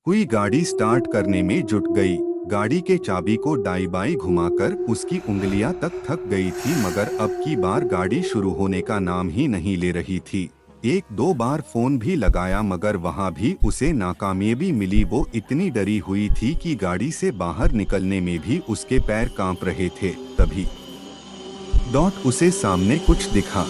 हुई गाड़ी स्टार्ट करने में जुट गई। गाड़ी के चाबी को दाई बाई घुमाकर उसकी उंगलियां तक थक गई थी, मगर अब की बार गाड़ी शुरू होने का नाम ही नहीं ले रही थी। एक दो बार फोन भी लगाया मगर वहां भी उसे नाकामयाबी मिली। वो इतनी डरी हुई थी कि गाड़ी से बाहर निकलने में भी उसके पैर कांप रहे थे। तभी उसे सामने कुछ दिखा।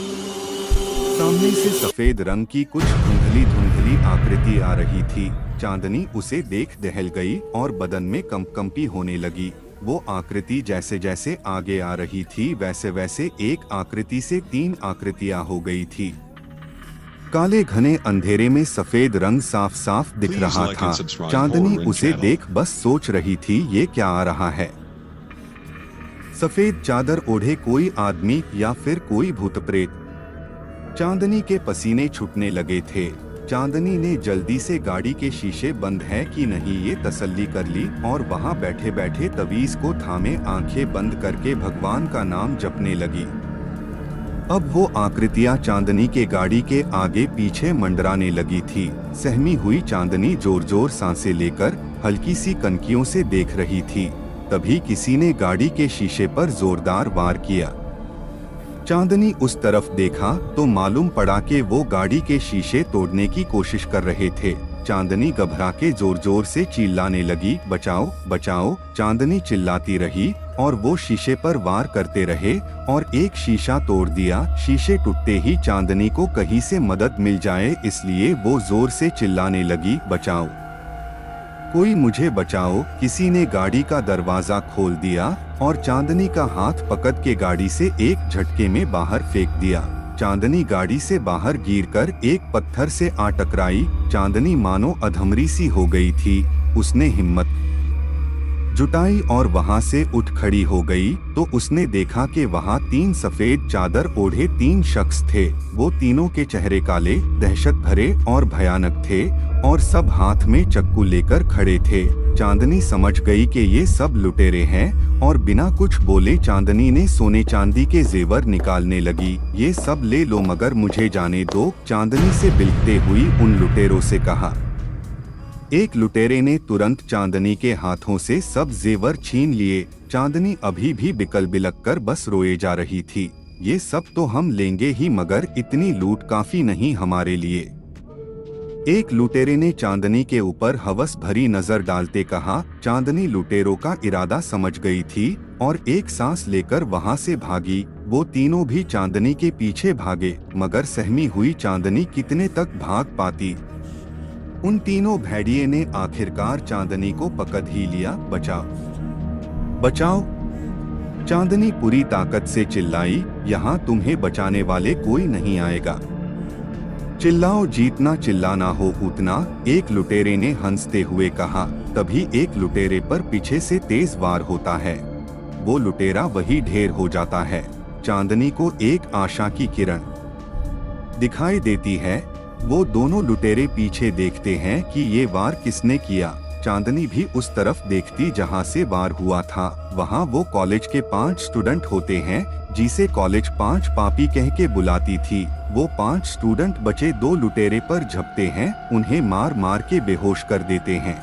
सामने से सफेद रंग की कुछ धुंधली धुंधली आकृति आ रही थी। चांदनी उसे देख दहल गई और बदन में कंपकंपी होने लगी। वो आकृति जैसे जैसे आगे आ रही थी वैसे वैसे एक आकृति से 3 आकृतियां हो गई थी। काले घने अंधेरे में सफेद रंग साफ साफ दिख रहा था। चांदनी उसे देख बस सोच रही थी ये क्या आ रहा है। सफेद चादर ओढ़े कोई आदमी या फिर कोई भूत प्रेत। चांदनी के पसीने छूटने लगे थे। चांदनी ने जल्दी से गाड़ी के शीशे बंद है कि नहीं ये तसल्ली कर ली और वहां बैठे बैठे तवीज को थामे आंखें बंद करके भगवान का नाम जपने लगी। अब वो आकृतियां चांदनी के गाड़ी के आगे पीछे मंडराने लगी थी। सहमी हुई चांदनी जोर जोर सांसें लेकर हल्की सी कनकियों से देख रही थी। तभी किसी ने गाड़ी के शीशे पर जोरदार वार किया। चांदनी उस तरफ देखा तो मालूम पड़ा कि वो गाड़ी के शीशे तोड़ने की कोशिश कर रहे थे। चांदनी घबरा के जोर जोर से चिल्लाने लगी, बचाओ बचाओ। चांदनी चिल्लाती रही और वो शीशे पर वार करते रहे और एक शीशा तोड़ दिया। शीशे टूटते ही चांदनी को कहीं से मदद मिल जाए इसलिए वो जोर से चिल्लाने लगी, बचाओ कोई मुझे बचाओ। किसी ने गाड़ी का दरवाजा खोल दिया और चांदनी का हाथ पकड़ के गाड़ी से एक झटके में बाहर फेंक दिया। चांदनी गाड़ी से बाहर गिरकर एक पत्थर से आ टकराई। चांदनी मानो अधमरी सी हो गई थी। उसने हिम्मत जुटाई और वहां से उठ खड़ी हो गई तो उसने देखा कि वहां 3 सफेद चादर ओढ़े 3 शख्स थे। वो तीनों के चेहरे काले, दहशत भरे और भयानक थे और सब हाथ में चक्कू लेकर खड़े थे। चांदनी समझ गई कि ये सब लुटेरे हैं और बिना कुछ बोले चांदनी ने सोने चांदी के जेवर निकालने लगी। ये सब ले लो मगर मुझे जाने दो, चांदनी से बिलखते हुई उन लुटेरों से कहा। एक लुटेरे ने तुरंत चांदनी के हाथों से सब जेवर छीन लिए। चांदनी अभी भी बिकल बिलक कर बस रोए जा रही थी। ये सब तो हम लेंगे ही मगर इतनी लूट काफी नहीं हमारे लिए। एक लुटेरे ने चांदनी के ऊपर हवस भरी नजर डालते कहा। चांदनी लुटेरों का इरादा समझ गई थी और एक सांस लेकर वहां से भागी। वो तीनों भी चांदनी के पीछे भागे मगर सहमी हुई चांदनी कितने तक भाग पाती। उन तीनों भेड़िए ने आखिरकार चांदनी को पकड़ ही लिया। बचाओ बचाओ। चांदनी पूरी ताकत से चिल्लाई, यहाँ तुम्हें बचाने वाले कोई नहीं आएगा। चिल्लाओ जितना चिल्लाना हो उतना, एक लुटेरे ने हंसते हुए कहा। तभी एक लुटेरे पर पीछे से तेज वार होता है। वो लुटेरा वही ढेर हो जाता है। चांदनी को एक आशा की किरण दिखाई देती है। वो दोनों लुटेरे पीछे देखते हैं कि ये वार किसने किया। चांदनी भी उस तरफ देखती जहां से वार हुआ था। वहां वो कॉलेज के 5 स्टूडेंट होते हैं जिसे कॉलेज 5 पापी कह के बुलाती थी। वो 5 स्टूडेंट बचे 2 लुटेरे पर झपटे हैं, उन्हें मार मार के बेहोश कर देते हैं।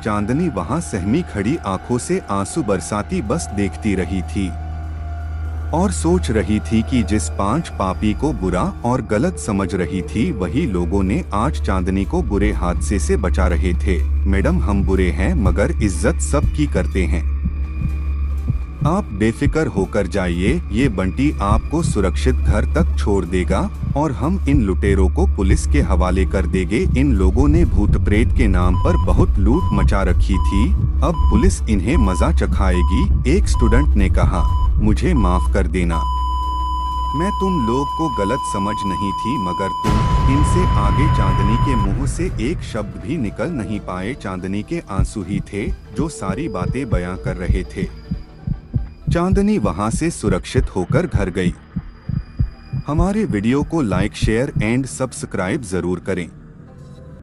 चांदनी वहां सहमी खड़ी आंखों से आंसू बरसाती बस देखती रही थी और सोच रही थी कि जिस 5 पापी को बुरा और गलत समझ रही थी वही लोगों ने आज चांदनी को बुरे हादसे से बचा रहे थे। मैडम हम बुरे हैं मगर इज्जत सबकी करते हैं। आप बेफिक्र होकर जाइए, ये बंटी आपको सुरक्षित घर तक छोड़ देगा और हम इन लुटेरों को पुलिस के हवाले कर देंगे। इन लोगों ने भूत प्रेत के नाम पर बहुत लूट मचा रखी थी, अब पुलिस इन्हें मजा चखाएगी। एक स्टूडेंट ने कहा, मुझे माफ कर देना, मैं तुम लोग को गलत समझ नहीं थी मगर तुम इनसे आगे। चांदनी के मुंह से एक शब्द भी निकल नहीं पाए। चांदनी के आंसू ही थे जो सारी बातें बयां कर रहे थे। चांदनी वहां से सुरक्षित होकर घर गई। हमारे वीडियो को लाइक, शेयर एंड सब्सक्राइब जरूर करें।